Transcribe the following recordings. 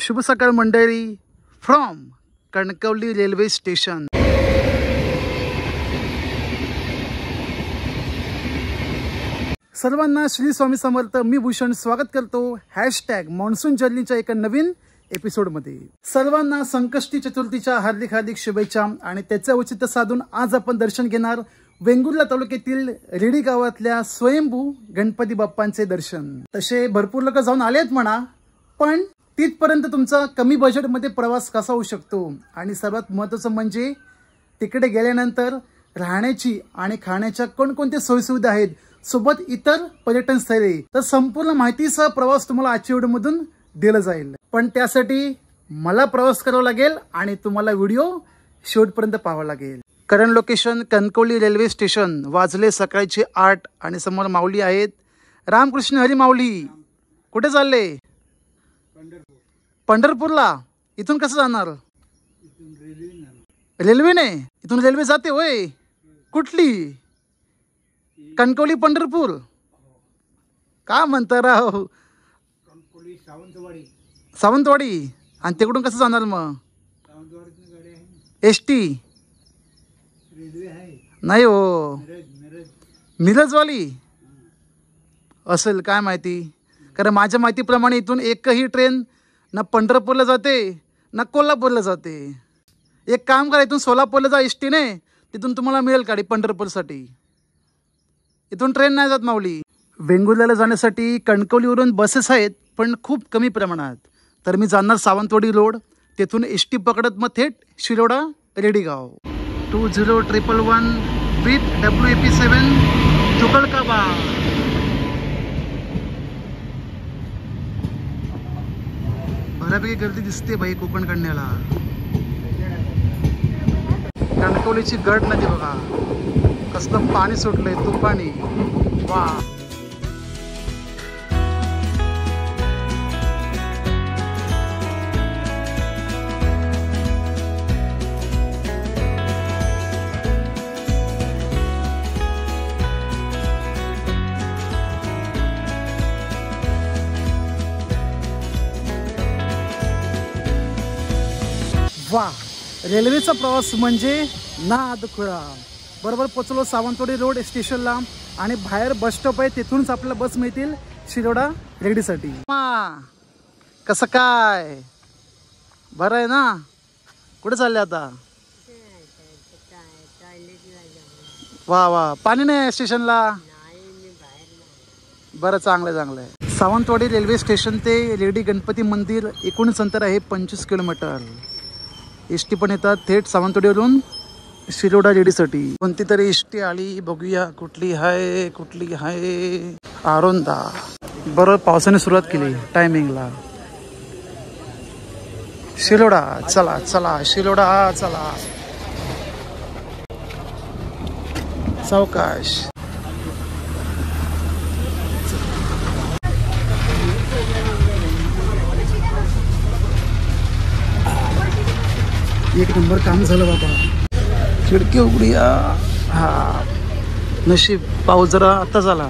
शुभ सकाळ मंडळी फ्रॉम कणकवली रेल्वे स्टेशन। सर्वांना श्री स्वामी समर्थ। मी भूषण स्वागत करतो #मॉन्सून जर्नीच्या एका नवीन एपिसोडमध्ये। सर्वांना संकष्टी चतुर्थीच्या हार्दिक हार्दिक शुभेच्छा। आणि त्याचे औचित्य साधून आज आपण दर्शन घेणार वेंगुर्ला तालुक्यातील रेडी गावातल्या स्वयंभू गणपती बाप्पांचे दर्शन। तसे भरपूर लोक जाऊन आलेत म्हणा, पण तिथपर्यंत तुमचा कमी बजेटमध्ये प्रवास कसा होऊ शकतो आणि सर्वात महत्त्वाचं म्हणजे तिकडे गेल्यानंतर राहण्याची आणि खाण्याच्या कोणकोणत्या सोयीसुविधा आहेत, सोबत इतर पर्यटन स्थळे, तर संपूर्ण माहितीसह प्रवास तुम्हाला आजच्या व्हिडिओमधून दिला जाईल। पण त्यासाठी मला प्रवास करावा लागेल आणि तुम्हाला व्हिडिओ शेवटपर्यंत पाहावा लागेल। Current location Kankavli railway station. वाजले सकाळचे 8 आणि समोर माऊली आहेत। रामकृष्ण हरी माऊली। कुठे चालले? पंढरपूरला। इथून कसं जाणार? रेल्वेने? इथून रेल्वे जाते होय? कुठली? कणकवली पंढरपूर? का म्हणता राव? सावंतवाडी। आणि तिकडून कसं जाणार मग? एसटी नाही हो, मिरजवाली असेल काय माहिती। कारण माझ्या माहितीप्रमाणे इथून एकही ट्रेन ना पंढरपूरला जाते ना कोल्हापूरला जाते। एक काम करा, इथून सोलापूरला जा एसटीने, तिथून तुम्हाला मिळेल गाडी पंढरपूरसाठी। इथून ट्रेन नाही जात माऊली। वेंगुर्ल्याला जाण्यासाठी कणकवलीवरून बसेस आहेत, पण खूप कमी प्रमाणात। तर मी जाणार सावंतवाडी रोड, तेथून एसटी पकडत मग थेट शिरोडा रेडीगाव। 20111 with WAP7 Tughlakabad. बऱ्यापैकी गर्दी दिसते भाई कोकण कन्याला। कणकवलीची गड नदी बघा, कसलं पाणी सुटलंय, तुफानी। वा, वा, रेल्वेचा प्रवास म्हणजे नाद खुळा। बरोबर पोचलो सावंतवाडी रोड स्टेशनला आणि बाहेर बस स्टॉप आहे, तिथूनच आपल्याला बस मिळतील शिरोडा रेडीसाठी। कसं काय? बरं आहे ना? कुठे चालले आता? वा वा, पाणी नाही स्टेशनला? बरं, चांगलं चांगलं आहे। सावंतवाडी रेल्वे स्टेशन ते रेडी गणपती मंदिर एकूणच अंतर आहे 25 किलोमीटर। एसटी पण येतात थेट सावंतवाडीवरून शिरोडा रेडीसाठी। कोणती तरी एसटी आली, बघूया कुठली आहे कुठली आहे। आरोंदा। बरोबर पावसाने सुरुवात केली टायमिंगला। शिरोडा चला चला, शिरोडा चला, सावकाश। एक नंबर काम झालं बाबा। खिडकी उघडूया। हा, नशीब पाऊस जरा आता झाला,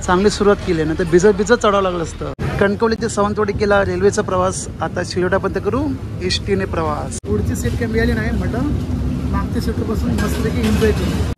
चांगली सुरुवात केली, ना तर भिजत भिजत चढावं लागलं असतं। कणकवली ते सावंतवाडी केला रेल्वेचा प्रवास, आता शिरोडापर्यंत करू एसटीने प्रवास। पुढची सीट काही मिळाली नाही, म्हटलं मागच्या सीटवर बसून मस्तपैकी एन्जॉय करू।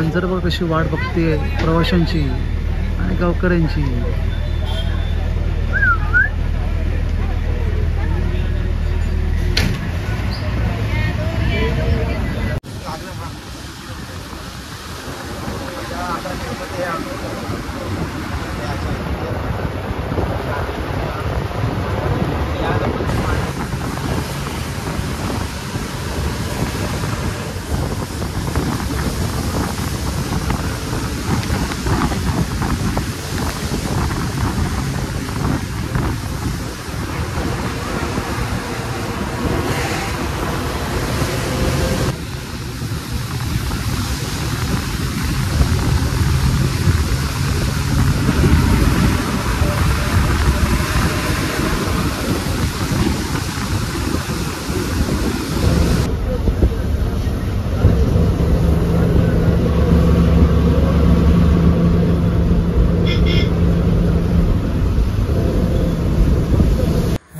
बंजर बघ कशी वाट बघते प्रवाशांची आणि गावकऱ्यांची.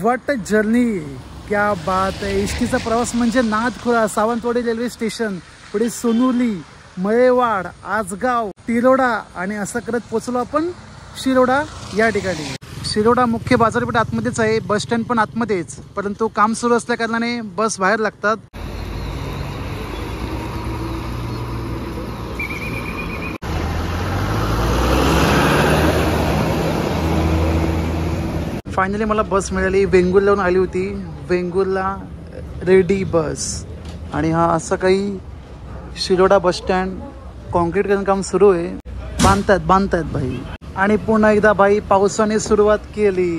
व्हॉट जर्नी, क्या बात आहे. एसटीचा प्रवास म्हणजे नादखुळा. सावंतवाडी रेल्वे स्टेशन, पुढे सोनुली, मळेवाड, आजगाव, तिरोडा आणि असं करत पोचलो आपण शिरोडा या ठिकाणी. शिरोडा मुख्य बाजारपेठ आतमध्येच आहे, बस स्टँड पण आतमध्येच, परंतु काम सुरू असल्या कारणाने बस बाहेर लागतात. फायनली मला बस मिळाली. वेंगुर्ल्याहून आली होती, वेंगुर्ला रेडी बस. आणि हा असं काही शिरोडा बस स्टँड कॉन्क्रीट करून काम सुरू आहे. बांधतायत भाई. आणि पुन्हा एकदा भाई पावसाने सुरुवात केली.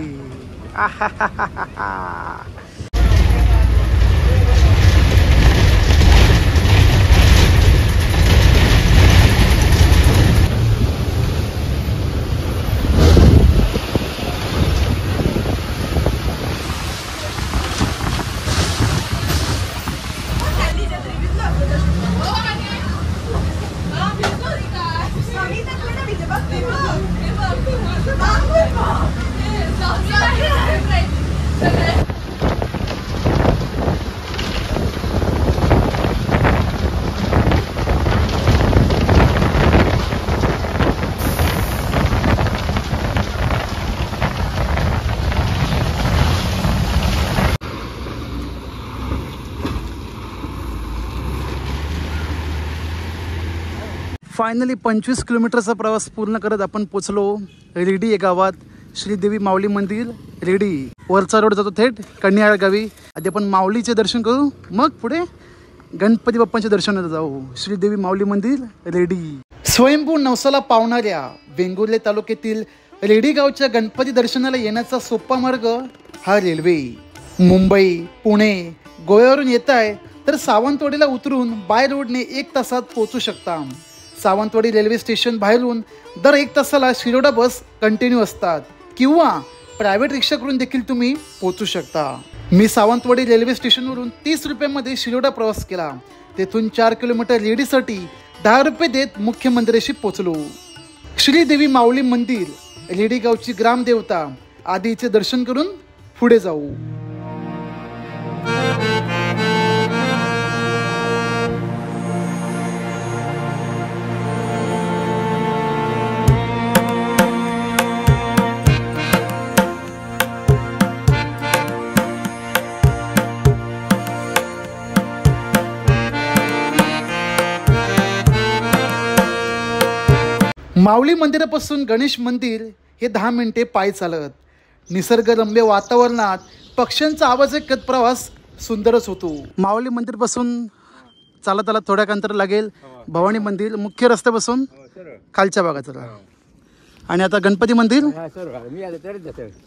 फायनली 25 किलोमीटरचा प्रवास पूर्ण करत आपण पोचलो रेडी या गावात. श्रीदेवी माऊली मंदिर रेडी. वरचा रोड जातो थेट कन्याळ गावी. आधी आपण माऊलीचे दर्शन करू, मग पुढे गणपती बाप्पांच्या दर्शनाला जाऊ. श्रीदेवी माऊली मंदिर रेडी. स्वयंभू नवसाला पावणाऱ्या वेंगुर्ले तालुक्यातील रेडी गावच्या गणपती दर्शनाला येण्याचा सोपा मार्ग हा रेल्वे. मुंबई, पुणे, गोव्यावरून येत आहे तर सावंतवाडीला उतरून बाय रोडने 1 तासात पोहोचू शकता. सावंतवाडी रेल्वे स्टेशन बाहेरून दर 1 तासाला शिरोडा बस कंटिन्यू असतात किंवा प्रायव्हेट रिक्षा करून देखील तुम्ही पोहोचू शकता. मी सावंतवाडी रेल्वे स्टेशनवरून 30 रुपयांमध्ये शिरोडा प्रवास केला. तेथून 4 किलोमीटर रेडीसाठी 10 रुपये देत मुख्य मंदिराशी पोहोचलो. श्रीदेवी माऊली मंदिर रेडी गावची ग्रामदेवता आदीचे दर्शन करून पुढे जाऊ. माऊली मंदिरापासून गणेश मंदिर हे 10 मिनिटे पायी चालत. निसर्गरम्य वातावरणात पक्ष्यांचा आवाज ऐकत प्रवास सुंदरच होतो. माऊली मंदिरपासून चालत थोड्या अंतर लागेल भवानी मंदिर मुख्य रस्त्यापासून खालच्या भागात. आणि आता गणपती मंदिर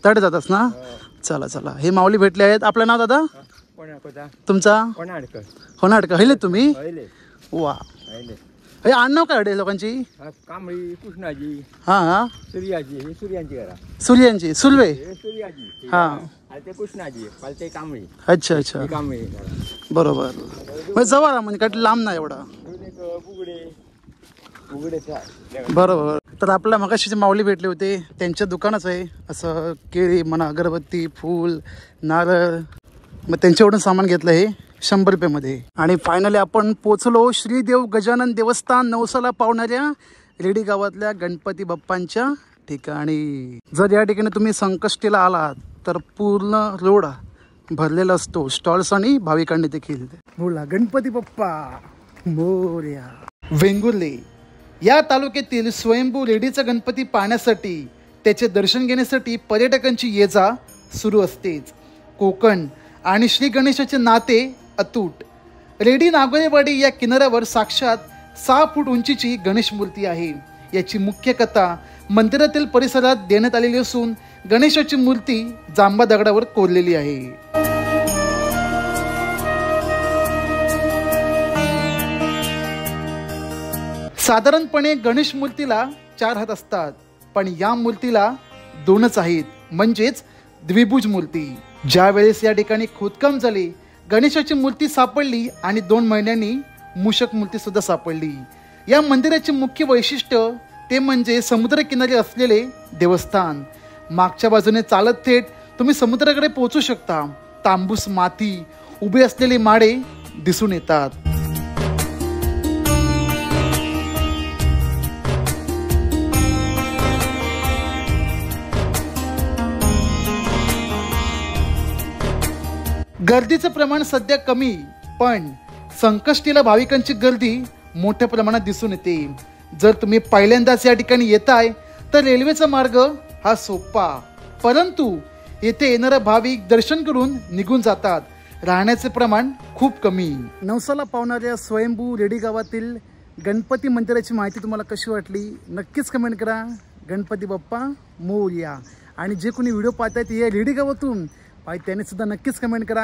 तडे जातास ना. चला हे माऊली भेटले आहेत. आपलं नाव दादा? तुमचा? होनाडकर. हिले तुम्ही? वा. हे आडनाव काय अडे लोकांची? कांबळी, कृष्णाजी, हा सूर्याजी, सूर्यांची सूर्यांची सुलवे. हा ते कृष्णाजी, ते कांबळी. अच्छा कांबळी बरोबर. जवळ म्हणजे काय लांब नाही एवढा. बरोबर. तर आपल्या मगाशी माऊली भेटले होते त्यांच्या दुकानच आहे. असं केळी म्हणा, अगरबत्ती, फूल, नारळ. मग त्यांच्याकडून सामान घेतलं. हे 100 रुपयामध्ये. आणि फायनली आपण पोचलो श्रीदेव गजानन देवस्थान नवसाला पावणाऱ्या रेडी गावातल्या गणपती बाप्पांच्या ठिकाणी. जर या ठिकाणी तुम्ही संकष्टीला आलात तर पूर्ण रोड भरलेला असतो स्टॉल्स आणि भाविकांनी देखील. बोला गणपती बाप्पा मोरया. वेंगुर्ले या तालुक्यातील स्वयंभू रेडीचा गणपती पाहण्यासाठी, त्याचे दर्शन घेण्यासाठी पर्यटकांची ये जा सुरू असतेच. कोकण आणि श्री गणेशाचे नाते अतूट. रेडी नागोरेवाडी या किनाऱ्यावर साक्षात 6 फूट उंचीची गणेश मूर्ती आहे. याची मुख्य कथा मंदिरातील परिसरात देण्यात आलेली असून गणेशाची मूर्ती जांबा दगडावर कोरलेली आहे. साधारणपणे गणेश मूर्तीला 4 हात असतात, पण या मूर्तीला 2च आहेत, म्हणजेच द्विभुज मूर्ती. ज्या वेळेस या ठिकाणी खोदकाम झाले, गणेशाची मूर्ती सापडली आणि 2 महिन्यांनी मूषक मूर्ती सुद्धा सापडली. या मंदिराचे मुख्य वैशिष्ट्य ते म्हणजे समुद्रकिनारी असलेले देवस्थान. मागच्या बाजूने चालत थेट तुम्ही समुद्राकडे पोहोचू शकता. तांबूस माती, उभे असलेले माडे दिसून येतात. गर्दीचं प्रमाण सध्या कमी, पण संकष्टीला भाविकांची गर्दी मोठ्या प्रमाणात दिसून येते. जर तुम्ही पहिल्यांदाच या ठिकाणी येताय तर रेल्वेचा मार्ग हा सोपा, परंतु येथे येणारे भाविक दर्शन करून निघून जातात. राहण्याचे प्रमाण खूप कमी. नवसाला पावणाऱ्या स्वयंभू रेडी गावातील गणपती मंदिराची माहिती तुम्हाला कशी वाटली नक्कीच कमेंट करा. गणपती बाप्पा मोरया. आणि जे कोणी व्हिडिओ पाहतायत या रेडी गावातून त्याने सुद्धा नक्कीच कमेंट करा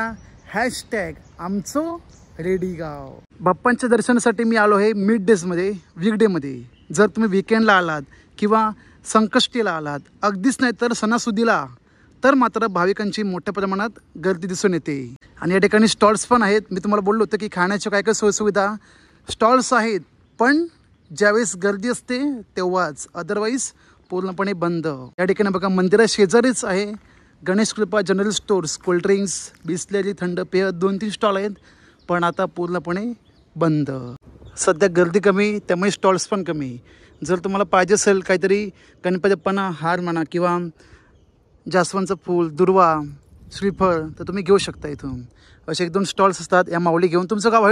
#आमचं रेडी गाव. बाप्पांच्या दर्शनासाठी मी आलो आहे मिड डेजमध्ये, वीकडेमध्ये. जर तुम्ही विकेंडला आलात किंवा संकष्टीला आलात, अगदीच नाही तर सणासुदीला, तर मात्र भाविकांची मोठ्या प्रमाणात गर्दी दिसून येते. आणि या ठिकाणी स्टॉल्स पण आहेत. मी तुम्हाला बोललो होतं की खाण्याच्या काय काय सोयीसुविधा स्टॉल्स आहेत, पण ज्यावेळेस गर्दी असते तेव्हाच, अदरवाईज पूर्णपणे बंद. या ठिकाणी बघा मंदिरा शेजारीच आहे गणेश कृपा जनरल स्टोर्स. कोल्ड्रिंक्स, बिस्लेरी, थंड पेय 2-3 स्टॉल आहेत, पण आता पूर्णपणे बंद. सध्या गर्दी कमी, त्यामुळे स्टॉल्स पण कमी. जर तुम्हाला पाहिजे असेल काहीतरी गणपती बाप्पांना हार म्हणा किंवा जास्वंदचं फूल, दुर्वा, श्रीफळ, तर तुम्ही घेऊ शकता इथून. असे 1-2 स्टॉल्स असतात. या माऊली घेऊन तुमचं गाव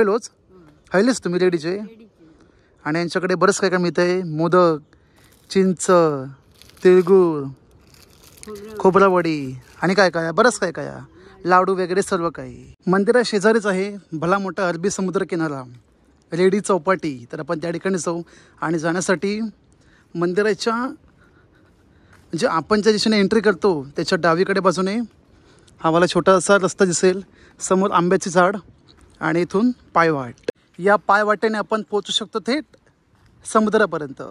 हयलेच तुम्ही रेडीचे. आणि यांच्याकडे बरंच काय काय मिळतं आहे. मोदक, चिंच, तिळगुळ, खोबरावडी आणि काय काय बरंच काय काय, लाडू वगैरे सर्व काही. मंदिरा शेजारीच आहे भला मोठा अरबी समुद्र किनारा, रेडी चौपाटी. तर आपण त्या ठिकाणी जाऊ. आणि जाण्यासाठी मंदिराच्या म्हणजे आपण ज्या दिशेने एंट्री करतो त्याच्या डावीकडे बाजूने हा मला छोटासा रस्ता दिसेल. समोर आंब्याचे झाड आणि इथून पायवाट. या पायवाटेने आपण पोहोचू शकतो थेट समुद्रापर्यंत.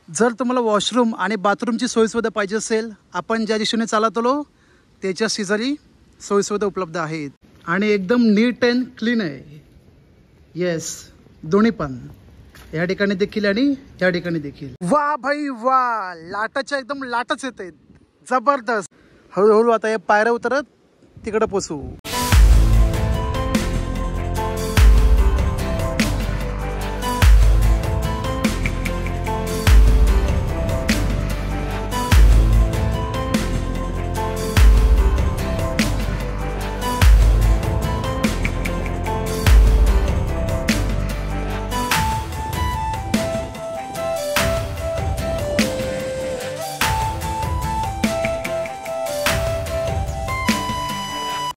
जर तुम्हाला वॉशरूम आणि बाथरूमची सोयीसुविधा पाहिजे असेल, आपण ज्या दिशेने चालत आलो त्याच्या शेजारी सोयीसुविधा उपलब्ध आहेत. आणि एकदम नीट अँड क्लीन आहे. येस, दोन्ही पण या ठिकाणी देखील आणि या ठिकाणी देखील. वा भाई वा, लाटाच्या एकदम लाटच येत आहेत, जबरदस्त. हळूहळू आता या पायऱ्या उतरत तिकडे पोचू.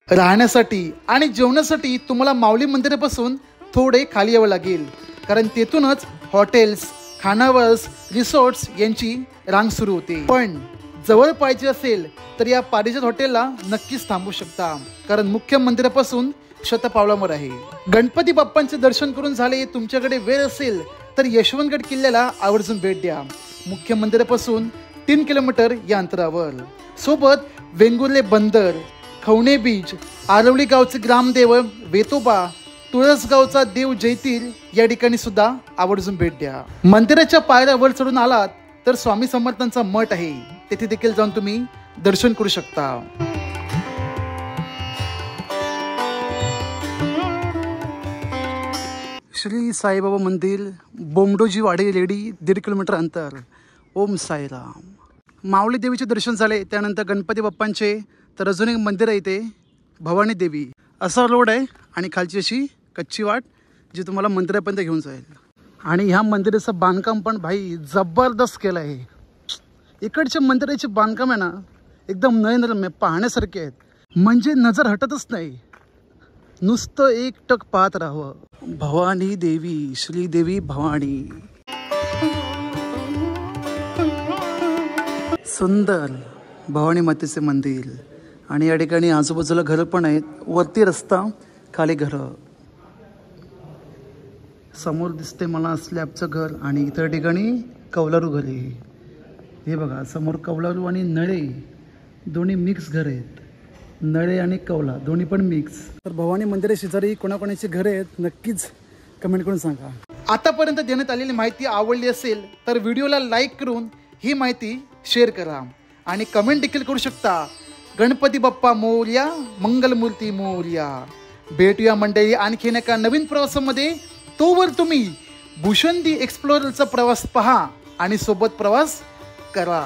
राहण्यासाठी आणि जेवणासाठी तुम्हाला माऊली मंदिरापासून थोडे खाली यावं लागेल, कारण तेथूनच हॉटेल्स, खानावळस, रिसॉर्ट्स यांची रांग सुरू होते. पण जवळ पाहिजे असेल तर या पारिजात हॉटेलला नक्कीच थांबू शकता, कारण मुख्य मंदिरापासून शतपावलावर आहे. गणपती बाप्पांचे दर्शन करून झाले, तुमच्याकडे वेळ असेल तर यशवंतगड किल्ल्याला आवर्जून भेट द्या. मुख्य मंदिरापासून 3 किलोमीटर या अंतरावर. सोबत वेंगुर्ले बंदर, खवणे बीच, आरवली गावचे ग्रामदेव वेतोबा, तुळसगावचा देव जैतील या ठिकाणी सुद्धा आवर्जून भेट द्या. मंदिराच्या पायऱ्यावर चढून आलात तर स्वामी समर्थांचा मठ आहे, तेथे देखील जाऊन तुम्ही दर्शन करू शकता. श्री साईबाबा मंदिर, बोमडोजी वाडी रेडी, 1.5 किलोमीटर अंतर. ओम साईराम. माऊली देवीचे दर्शन झाले, त्यानंतर गणपती बाप्पांचे. तर अजून एक मंदिर आहे इथे, भवानी देवी. असा रोड आहे आणि खालची अशी कच्ची वाट जी तुम्हाला मंदिरापर्यंत घेऊन जाईल. आणि ह्या मंदिराचं बांधकाम पण भाई जबरदस्त केलं आहे. इकडच्या मंदिराचे बांधकाम आहे ना एकदम नयनरम्य, पाहण्यासारखे आहेत. म्हणजे नजर हटतच नाही, नुसतं एकटक पाहत राहावं. भवानी देवी, श्रीदेवी भवानी. सुंदर भवानी मातेचे मंदिर. आणि या ठिकाणी आजूबाजूला घरं पण आहेत. वरती रस्ता, खाली घरं. समोर दिसते मला स्लॅबचं घर आणि इतर ठिकाणी कौलारू घर आहे. हे बघा समोर कौलारू आणि नळे दोन्ही मिक्स घर आहेत. नळे आणि कौला दोन्ही पण मिक्स. तर भवानी मंदिरा शेजारी कोणाकोणाची घरे आहेत नक्कीच कमेंट करून सांगा. आतापर्यंत देण्यात आलेली माहिती आवडली असेल तर व्हिडिओला लाईक करून ही माहिती शेअर करा आणि कमेंट देखील करू शकता. गणपती बाप्पा मोरया, मंगलमूर्ती मोरया. भेटूया मंडळी आणखीन एका नवीन प्रवासामध्ये. तोवर तुम्ही भूषंदी एक्सप्लोररचा प्रवास पहा आणि सोबत प्रवास करा.